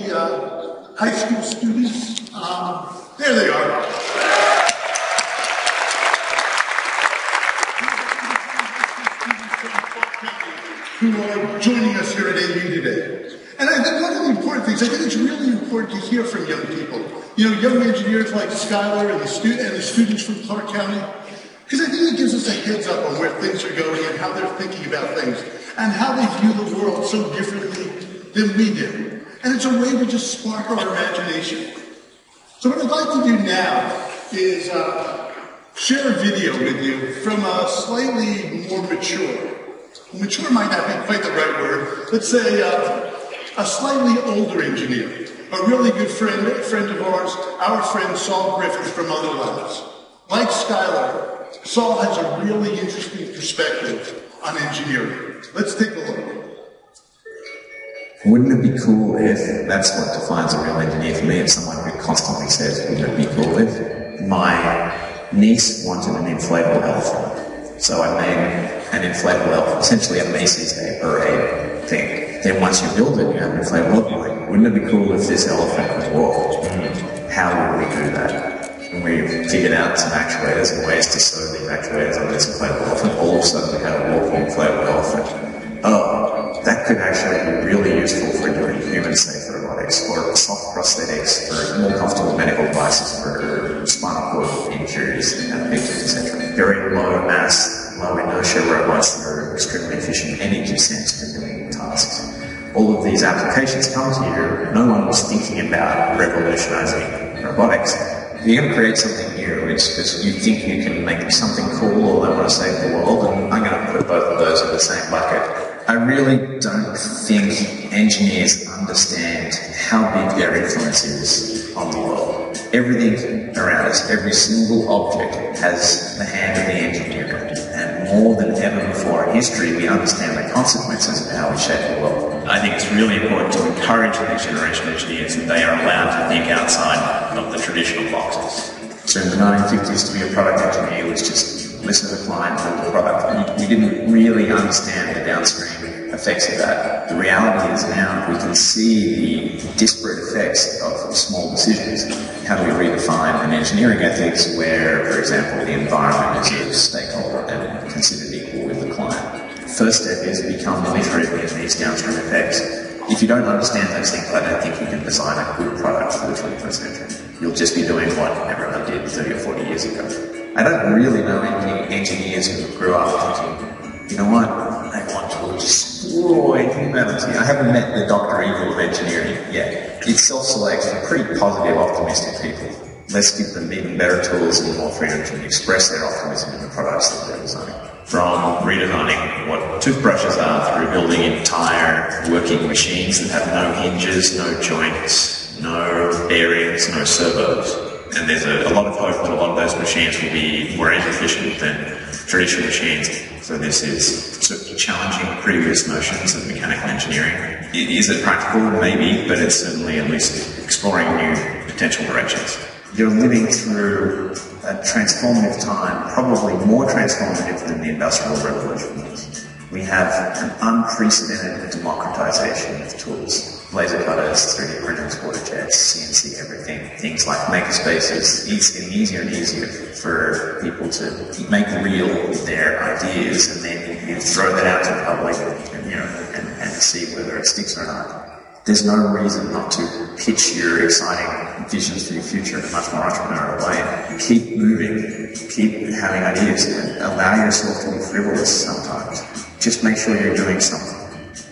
the high school students. There they are. Who are joining us here at AU today. And I think one of the important things, I think it's really important to hear from young people. You know, young engineers like Skylar and the students from Clark County. Because I think it gives us a heads up on where things are going and how they're thinking about things and how they view the world so differently than we do. And it's a way to just spark our imagination. So what I'd like to do now is share a video with you from a slightly more mature might not be quite the right word, let's say a slightly older engineer, a really good friend of ours, our friend Saul Griffith from Other Labs. Like Skylar, Saul has a really interesting perspective on engineering. Let's take a look. Wouldn't it be cool if, that's what defines a real engineer for me, if someone who constantly says, wouldn't it be cool if my niece wanted an inflatable elephant. So I made an inflatable elephant, essentially a Macy's Day Parade thing. Then once you build it, you have an inflatable elephant. Wouldn't it be cool if this elephant could walk? How would we do that? And we figured out some actuators and ways to sew these actuators on this inflatable elephant. All of a sudden we had a walking inflatable elephant. Oh, that could actually be really useful for doing human-safe robotics or soft prosthetics for more comfortable medical devices for spinal cord injuries and victims, etc. Very low mass, low inertia robots that are extremely efficient energy sense for doing tasks. All of these applications come to you. No one was thinking about revolutionizing robotics. If you're going to create something new, it's because you think you can make something cool or they want to save the world, and I'm going to put both of those in the same bucket. I really don't think engineers understand how big their influence is on the world. Everything around us, every single object has the hand of the engineer. And more than ever before in history, we understand the consequences of how we shape the world. I think it's really important to encourage the next generation of engineers that they are allowed to think outside of the traditional boxes. So in the 1950s, to be a product engineer was just listen to the client, build the product. We didn't really understand the downstream effects of that. The reality is now we can see the disparate effects of small decisions. How do we redefine an engineering ethics where, for example, the environment is a stakeholder and considered equal with the client? First step is become literate in these downstream effects. If you don't understand those things, I don't think you can design a good product for the 21st century. You'll just be doing what everyone did 30 or 40 years ago. I don't really know any engineers who grew up thinking, you know what, I want to destroy humanity. I haven't met the Dr. Evil of engineering yet. It self-selects for pretty positive, optimistic people. Let's give them even better tools and more freedom to express their optimism in the products that they're designing. From redesigning what toothbrushes are through building entire working machines that have no hinges, no joints, no bearings, no servos. And there's a lot of hope that a lot of those machines will be more energy efficient than traditional machines. So this is certainly challenging previous notions of mechanical engineering. Is it practical? Maybe, but it's certainly at least exploring new potential directions. You're living through a transformative time, probably more transformative than the Industrial Revolution was. We have an unprecedented democratization of tools. Laser cutters, 3D printers, water jets, CNC everything. Things like makerspaces. It's getting easier and easier for people to make real their ideas, and then you throw that out to the public and see whether it sticks or not. There's no reason not to pitch your exciting visions for your future in a much more entrepreneurial way. Keep moving, keep having ideas, and allow yourself to be frivolous sometimes. Just make sure you're doing something.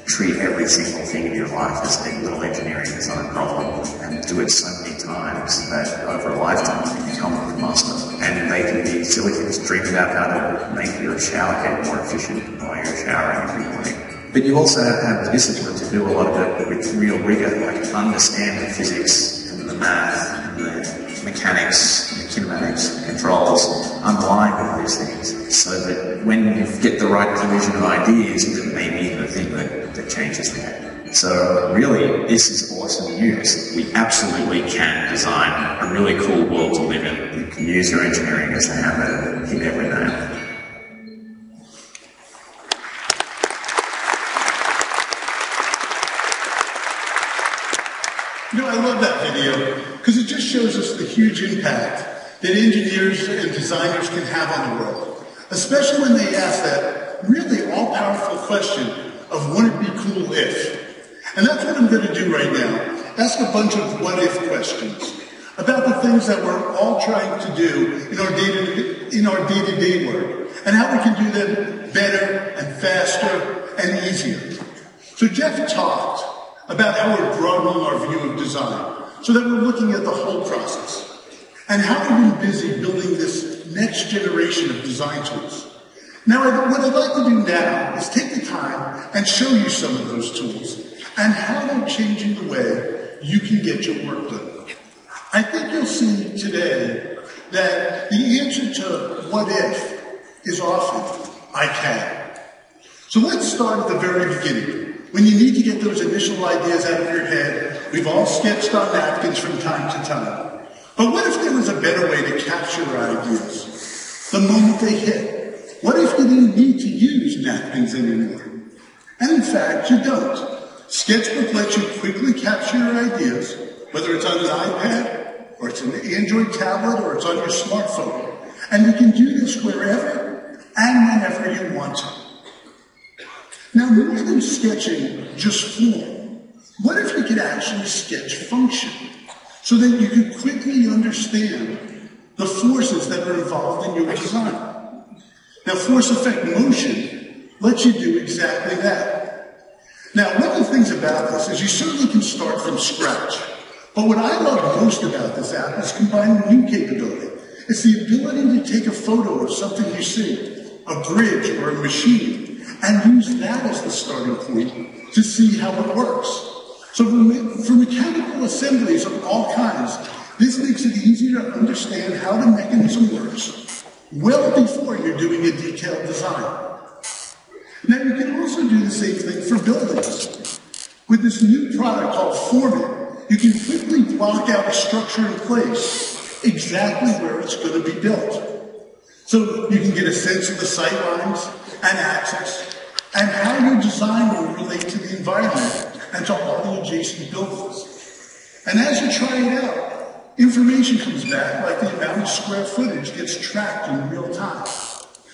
Treat every single thing in your life as a little engineering design problem, and do it so many times that over a lifetime you become a master. And they can be silly things. Dream about how to make your shower head more efficient while you're showering every morning. But you also have to have the discipline to do a lot of it with real rigor, like understand the physics and the math and the mechanics and the kinematics and controls underlying all these things, so that when you get the right collision of ideas, it may be the thing that changes the game. So really, this is awesome news. We absolutely can design a really cool world to live in. You can use your engineering as a hammer to hit every nail. You know, I love that video because it just shows us the huge impact that engineers and designers can have on the world, especially when they ask that really all-powerful question of wouldn't it be cool if? And that's what I'm going to do right now. Ask a bunch of what-if questions about the things that we're all trying to do in our day-to-day work and how we can do them better and faster and easier. So Jeff talked about how we're broadening our view of design so that we're looking at the whole process and how we've been busy building this next generation of design tools. Now, what I'd like to do now is take the time and show you some of those tools and how they're changing the way you can get your work done. I think you'll see today that the answer to what if is often I can. So let's start at the very beginning. When you need to get those initial ideas out of your head, we've all sketched on napkins from time to time. But what if there was a better way to capture ideas the moment they hit? What if you didn't need to use napkins anymore? And in fact, you don't. Sketchbook lets you quickly capture your ideas, whether it's on an iPad, or it's an Android tablet, or it's on your smartphone. And you can do this wherever and whenever you want to. Now, more than sketching just form, what if you could actually sketch function so that you could quickly understand the forces that are involved in your design? Now, force effect motion lets you do exactly that. Now, one of the things about this is you certainly can start from scratch. But what I love most about this app is combining a new capability. It's the ability to take a photo of something you see, a bridge or a machine, and use that as the starting point to see how it works. So for mechanical assemblies of all kinds, this makes it easier to understand how the mechanism works well before you're doing a detailed design. Now you can also do the same thing for buildings. With this new product called Form It, you can quickly block out a structure in place exactly where it's going to be built. So you can get a sense of the sight lines and axis and how your design will relate to the environment and to all the adjacent buildings. And as you try it out, information comes back like the amount of square footage gets tracked in real time.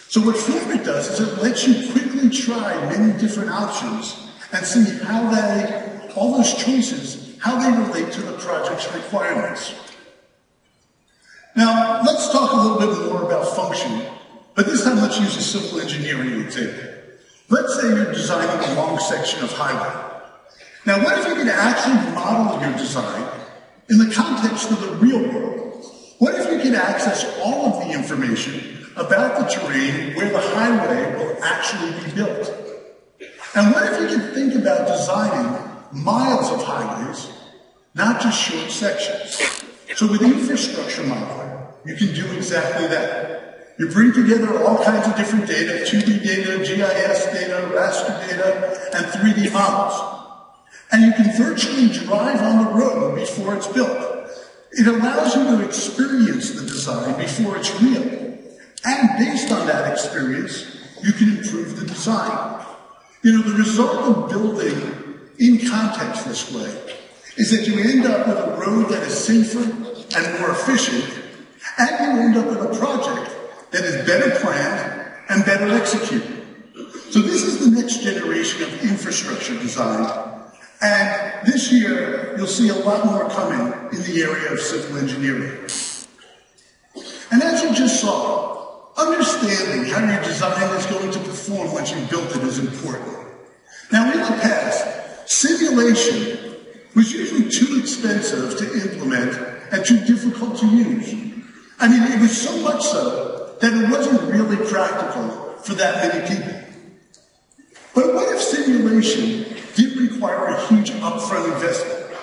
So what Form It does is it lets you quickly try many different options and see how all those choices, how they relate to the project's requirements. Now, let's talk a little bit more about function, but this time let's use a simple engineering example. Let's say you're designing a long section of highway. Now, what if you could actually model your design in the context of the real world? What if you could access all of the information about the terrain where the highway will actually be built? And what if you could think about designing miles of highways, not just short sections? So with infrastructure modeling, you can do exactly that. You bring together all kinds of different data, 2D data, GIS data, raster data, and 3D models. And you can virtually drive on the road before it's built. It allows you to experience the design before it's real. And based on that experience, you can improve the design. You know, the result of building in context this way is that you end up with a road that is safer and more efficient, and you end up with a project that is better planned and better executed. So this is the next generation of infrastructure design, and this year you'll see a lot more coming in the area of civil engineering. And as you just saw, understanding how your design is going to perform once you've built it is important. Now in the past, simulation was usually too expensive to implement and too difficult to use. I mean, it was so much so that it wasn't really practical for that many people. But what if simulation did require a huge upfront investment?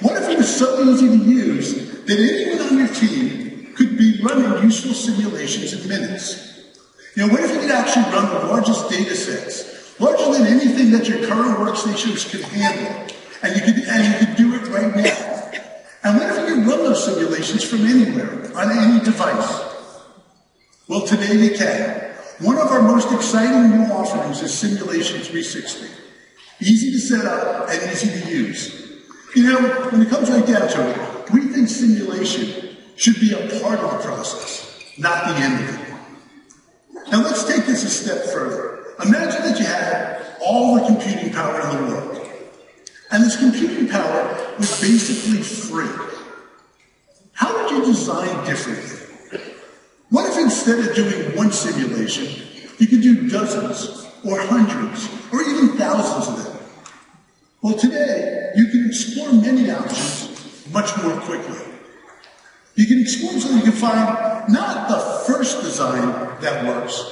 What if it was so easy to use that anyone on your team could be running useful simulations in minutes? You know, what if you could actually run the largest data sets, larger than anything that your current workstations could handle, and you could do it right now? And what if you could run those simulations from anywhere, on any device? Well, today you can. One of our most exciting new offerings is Simulation 360. Easy to set up and easy to use. You know, when it comes right down to it, we think simulation should be a part of the process, not the end of it. Now let's take this a step further. Imagine that you had all the computing power in the world. And this computing power was basically free. How would you design differently? What if instead of doing one simulation, you could do dozens, or hundreds, or even thousands of them? Well, today, you can explore many options much more quickly. You can explore so you can find not the first design that works,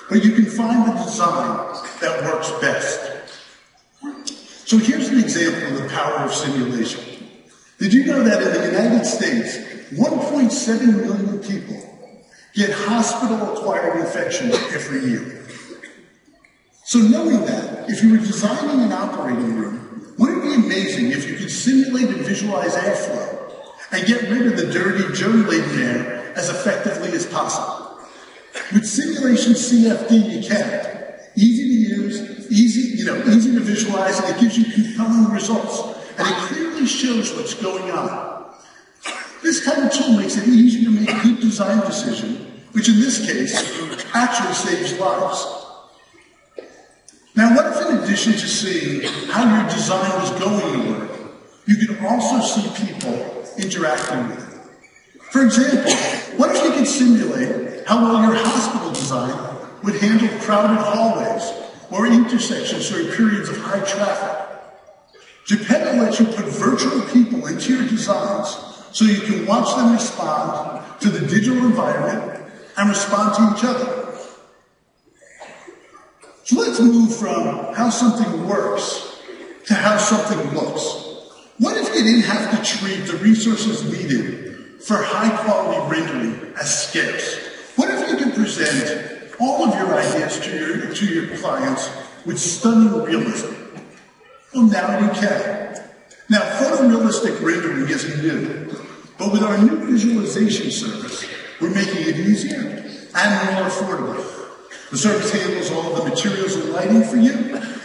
but you can find the design that works best. So here's an example of the power of simulation. Did you know that in the United States, 1.7 million people get hospital-acquired infections every year? So knowing that, if you were designing an operating room, wouldn't it be amazing if you could simulate and visualize airflow and get rid of the dirty, germ-laden air as effectively as possible? With simulation CFD, you can. Easy to use, easy to visualize, and it gives you compelling results. And it clearly shows what's going on. This kind of tool makes it easier to make a good design decision, which in this case actually saves lives. Now, what if in addition to seeing how your design was going to work, you could also see people interacting with it? For example, what if you could simulate how well your hospital design would handle crowded hallways or intersections during periods of high traffic? Geppetto lets you put virtual people into your designs so you can watch them respond to the digital environment and respond to each other. So let's move from how something works to how something looks. What if you didn't have to treat the resources needed for high-quality rendering as scarce? What if you could present all of your ideas to your clients with stunning realism? Well, now you can. Now, photorealistic rendering isn't new, but with our new visualization service, we're making it easier and more affordable. The service handles all of the materials and lighting for you,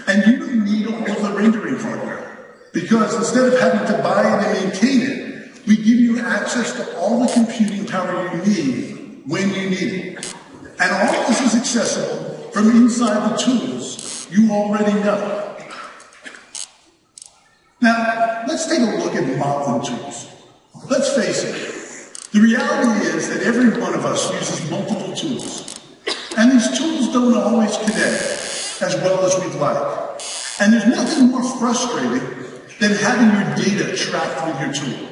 and you don't need all of the rendering hardware, because instead of having to buy it and maintain it, we give you access to all the computing power you need when you need it. And all of this is accessible from inside the tools you already know. Now, let's take a look at modeling tools. Let's face it, the reality is that every one of us uses multiple tools. And these tools don't always connect as well as we'd like. And there's nothing more frustrating than having your data tracked with your tool.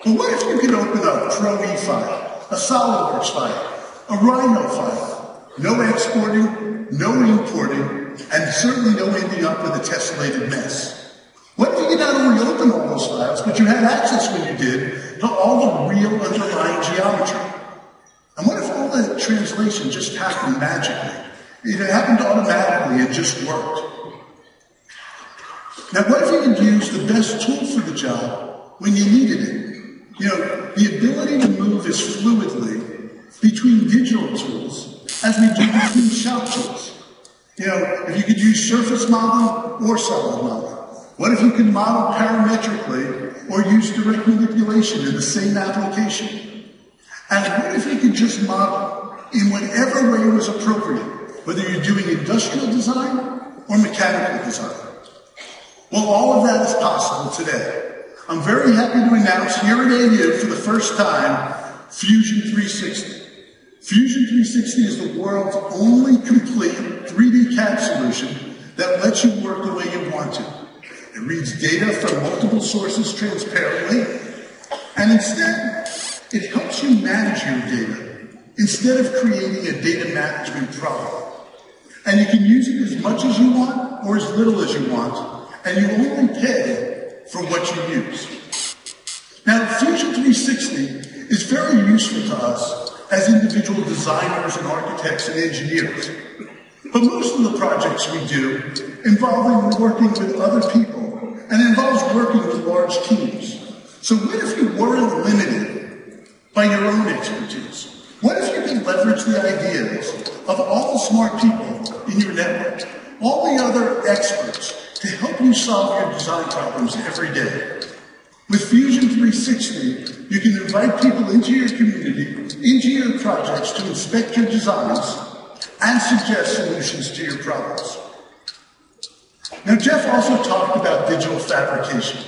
But what if you could open up Pro E file, a SolidWorks file, a Rhino file, no exporting, no importing, and certainly no ending up with a tessellated mess? What if you could not only open all those files, but you had access when you did to all the real underlying geometry? And what if all the translation just happened magically? It happened automatically, it just worked. Now, what if you could use the best tool for the job when you needed it? You know, the ability to move as fluidly between digital tools as we do between shop tools. You know, if you could use surface modeling or solid modeling. What if you could model parametrically or use direct manipulation in the same application? And what if you could just model in whatever way was appropriate, whether you're doing industrial design or mechanical design? Well, all of that is possible today. I'm very happy to announce here at AU for the first time, Fusion 360. Fusion 360 is the world's only complete 3D CAD solution that lets you work the way you want to. It reads data from multiple sources transparently, and instead, it helps you manage your data instead of creating a data management problem. And you can use it as much as you want or as little as you want, and you only pay for what you use. Now, Fusion 360 is very useful to us as individual designers and architects and engineers. But most of the projects we do involve working with other people and involves working with large teams. So what if you weren't limited by your own expertise? What if you could leverage the ideas of all the smart people in your network, all the other experts, to help you solve your design problems every day? With Fusion 360, you can invite people into your community, into your projects to inspect your designs and suggest solutions to your problems. Now, Jeff also talked about digital fabrication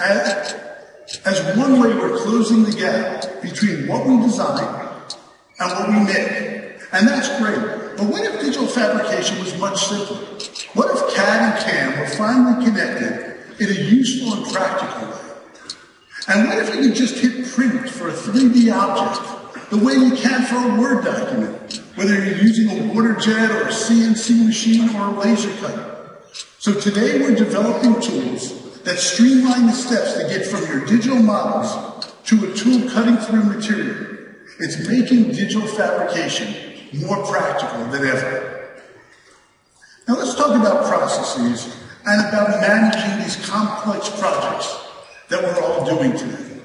as one way we're closing the gap between what we design and what we make. And that's great. But what if digital fabrication was much simpler? What if CAD and CAM were finally connected in a useful and practical way? And what if you could just hit print for a 3D object the way you can for a Word document, whether you're using a water jet or a CNC machine or a laser cutter? So today we're developing tools that streamline the steps to get from your digital models to a tool cutting through material. It's making digital fabrication more practical than ever. Now let's talk about processes and about managing these complex projects that we're all doing today.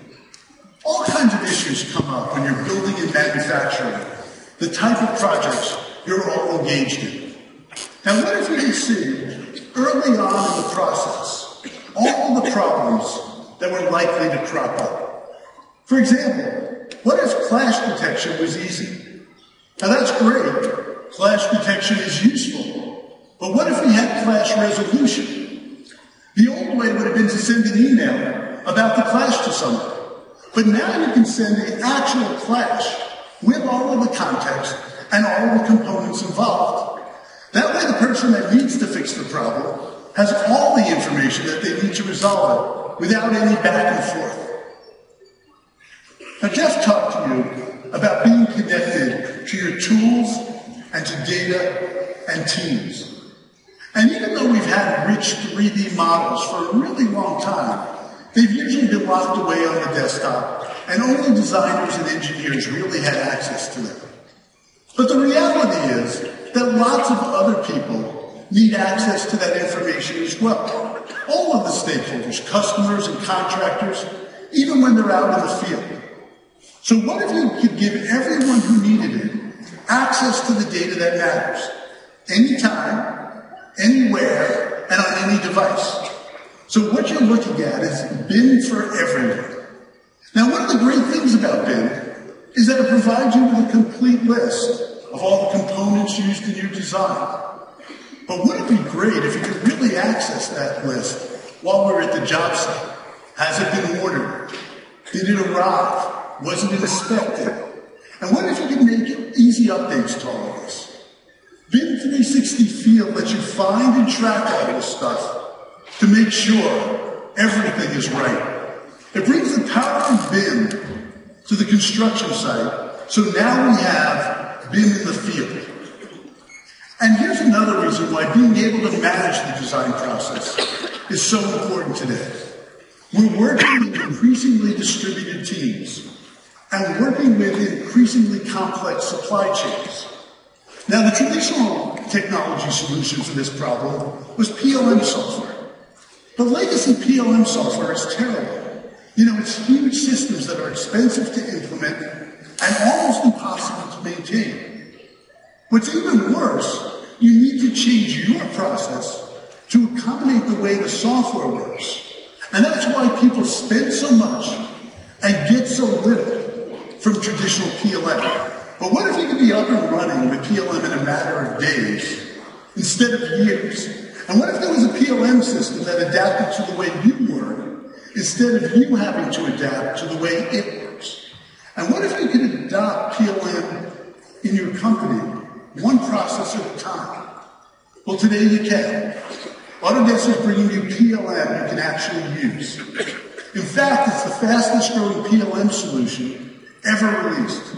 All kinds of issues come up when you're building and manufacturing the type of projects you're all engaged in. Now what if we could see early on in the process all the problems that were likely to crop up? For example, what if clash detection was easy? Now that's great. Clash detection is useful. But what if we had clash resolution? The old way would have been to send an email about the clash to someone. But now you can send the actual clash with all of the context and all of the components involved. That way the person that needs to fix the problem has all the information that they need to resolve it without any back and forth. Now Jeff talked to you about being connected to your tools and to data and teams. And even though we've had rich 3D models for a really long time, they've usually been locked away on the desktop, and only designers and engineers really had access to them. But the reality is that lots of other people need access to that information as well. All of the stakeholders, customers and contractors, even when they're out in the field. So what if you could give everyone who needed it access to the data that matters, anytime, anywhere, and on any device? So what you're looking at is BIM for everyone. Now, one of the great things about BIM is that it provides you with a complete list of all the components used in your design. But wouldn't it be great if you could really access that list while we're at the job site? Has it been ordered? Did it arrive? Was it inspected? And what if you could make easy updates to all of this? BIM 360 Field lets you find and track all this stuff to make sure everything is right. It brings the power of BIM to the construction site, so now we have BIM in the field. And here's another reason why being able to manage the design process is so important today. We're working in increasingly distributed teams and working with increasingly complex supply chains. Now, the traditional technology solution for this problem was PLM software. But legacy PLM software is terrible. You know, it's huge systems that are expensive to implement and almost impossible to maintain. What's even worse, you need to change your process to accommodate the way the software works. And that's why people spend so much and get so little from traditional PLM. But what if you could be up and running with PLM in a matter of days instead of years? And what if there was a PLM system that adapted to the way you work instead of you having to adapt to the way it works? And what if you could adopt PLM in your company, one process at a time? Well, today you can. Autodesk is bringing you PLM you can actually use. In fact, it's the fastest growing PLM solution ever released.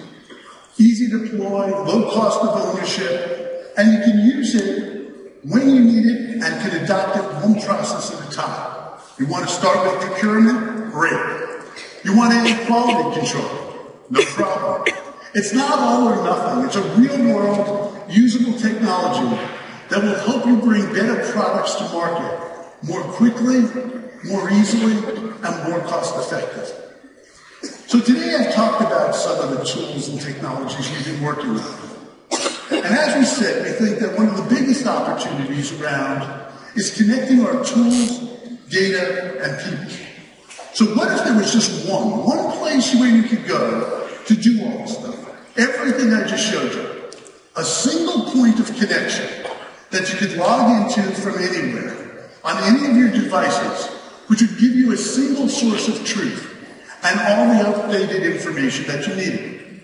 Easy to deploy, low cost of ownership, and you can use it when you need it and can adopt it one process at a time. You want to start with procurement? Great. You want to add quality control? No problem. It's not all or nothing. It's a real-world, usable technology that will help you bring better products to market more quickly, more easily, and more cost-effective. So today I've talked about some of the tools and technologies we've been working with. And as we said, we think that one of the biggest opportunities around is connecting our tools, data, and people. So what if there was just one place where you could go to do all this stuff? Everything I just showed you. A single point of connection that you could log into from anywhere on any of your devices, which would give you a single source of truth and all the updated information that you needed.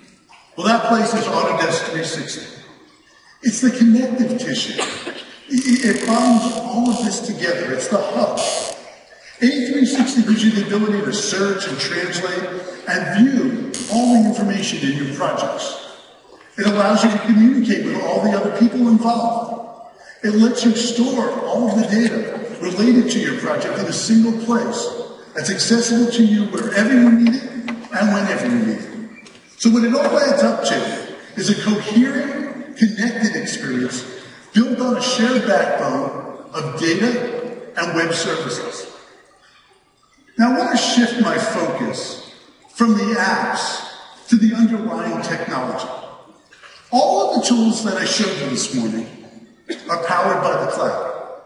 Well, that place is Autodesk 360. It's the connective tissue. It binds all of this together. It's the hub. A360 gives you the ability to search and translate and view all the information in your projects. It allows you to communicate with all the other people involved. It lets you store all of the data related to your project in a single place that's accessible to you wherever you need it and whenever you need it. So what it all adds up to is a coherent, connected experience built on a shared backbone of data and web services. Now I want to shift my focus from the apps to the underlying technology. All of the tools that I showed you this morning are powered by the cloud.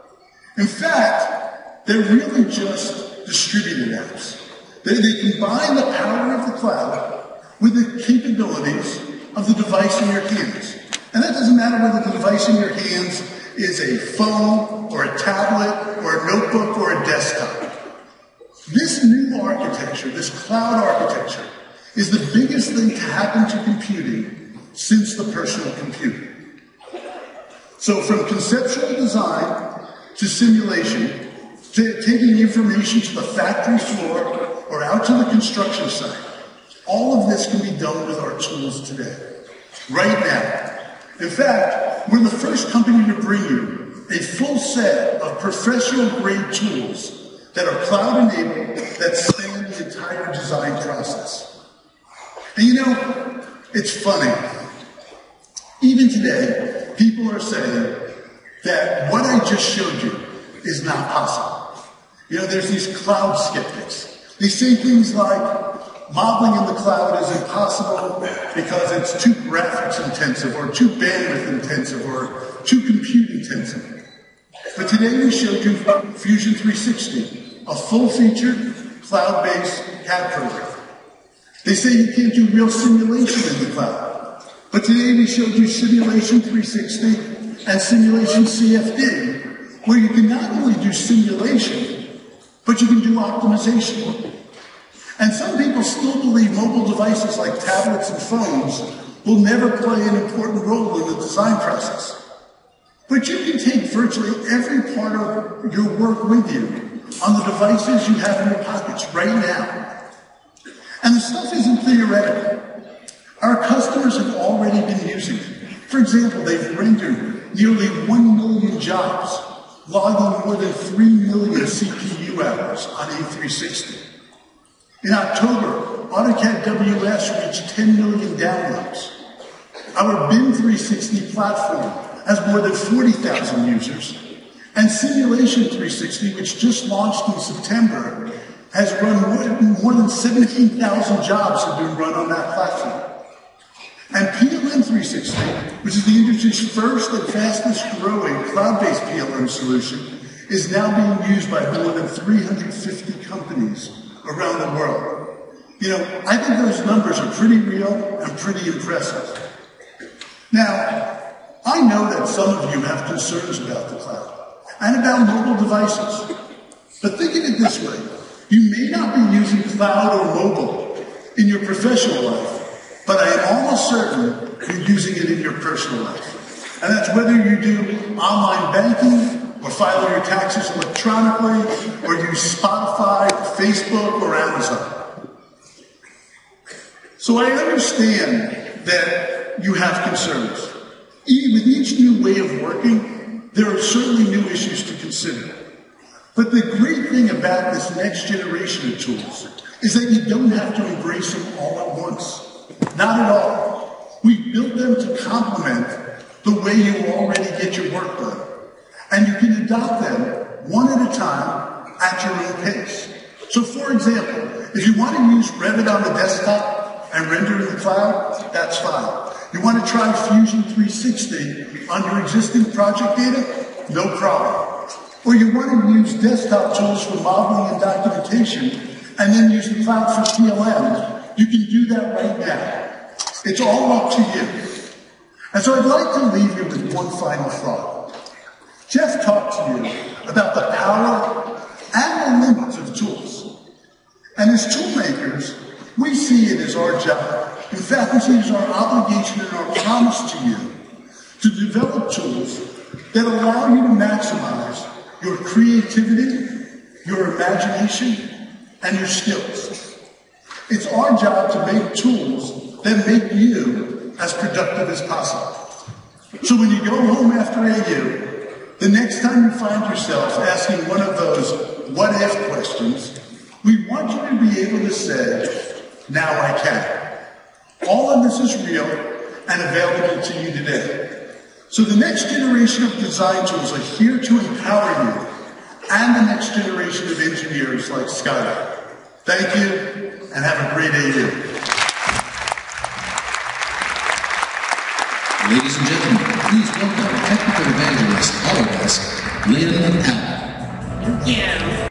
In fact, they're really just distributed apps. They combine the power of the cloud with the capabilities of the device in your hands. And that doesn't matter whether the device in your hands is a phone or a tablet or a notebook or a desktop. This new architecture, this cloud architecture, is the biggest thing to happen to computing since the personal computer. So from conceptual design to simulation, to taking information to the factory floor or out to the construction site, all of this can be done with our tools today, right now. In fact, we're the first company to bring you a full set of professional-grade tools that are cloud-enabled that span the entire design process. And you know, it's funny. Even today, people are saying that what I just showed you is not possible. You know, there's these cloud skeptics. They say things like, modeling in the cloud is impossible because it's too graphics intensive or too bandwidth intensive or too compute intensive. But today we showed you Fusion 360, a full-featured, cloud-based CAD program. They say you can't do real simulation in the cloud. But today we showed you Simulation 360 and Simulation CFD, where you can not only do simulation, but you can do optimization. And some people still believe mobile devices like tablets and phones will never play an important role in the design process. But you can take virtually every part of your work with you on the devices you have in your pockets right now. And the stuff isn't theoretical. Our customers have already been using it. For example, they've rendered nearly 1 million jobs, logging more than 3 million CPU hours on A360. In October, AutoCAD WS reached 10 million downloads. Our BIM 360 platform has more than 40,000 users. And Simulation 360, which just launched in September, has run more than 17,000 jobs have been run on that platform. And PLM 360, which is the industry's first and fastest growing cloud-based PLM solution, is now being used by more than 350 companies around the world. You know, I think those numbers are pretty real and pretty impressive. Now, I know that some of you have concerns about the cloud and about mobile devices. But think of it this way. You may not be using cloud or mobile in your professional life, but I am almost certain you're using it in your personal life. And that's whether you do online banking, or file your taxes electronically, or use Spotify, Facebook, or Amazon. So I understand that you have concerns. With each new way of working, there are certainly new issues to consider. But the great thing about this next generation of tools is that you don't have to embrace them all at once. Not at all. We built them to complement the way you already get your work done. And you can adopt them one at a time at your own pace. So for example, if you want to use Revit on the desktop and render in the cloud, that's fine. You want to try Fusion 360 on your existing project data? No problem. Or you want to use desktop tools for modeling and documentation and then use the cloud for PLM, you can do that right now. It's all up to you. And so I'd like to leave you with one final thought. Jeff talked to you about the power and the limits of tools. And as tool makers, we see it as our job. In fact, we see it as our obligation and our promise to you to develop tools that allow you to maximize your creativity, your imagination, and your skills. It's our job to make tools that make you as productive as possible. So when you go home after AU, the next time you find yourself asking one of those what-if questions, we want you to be able to say, now I can. All of this is real and available to you today. So the next generation of design tools are here to empower you and the next generation of engineers like Skylar. Thank you, and have a great AU. Ladies and gentlemen, please welcome technical evangelist Autodesk, Lynn Allen. Thank you.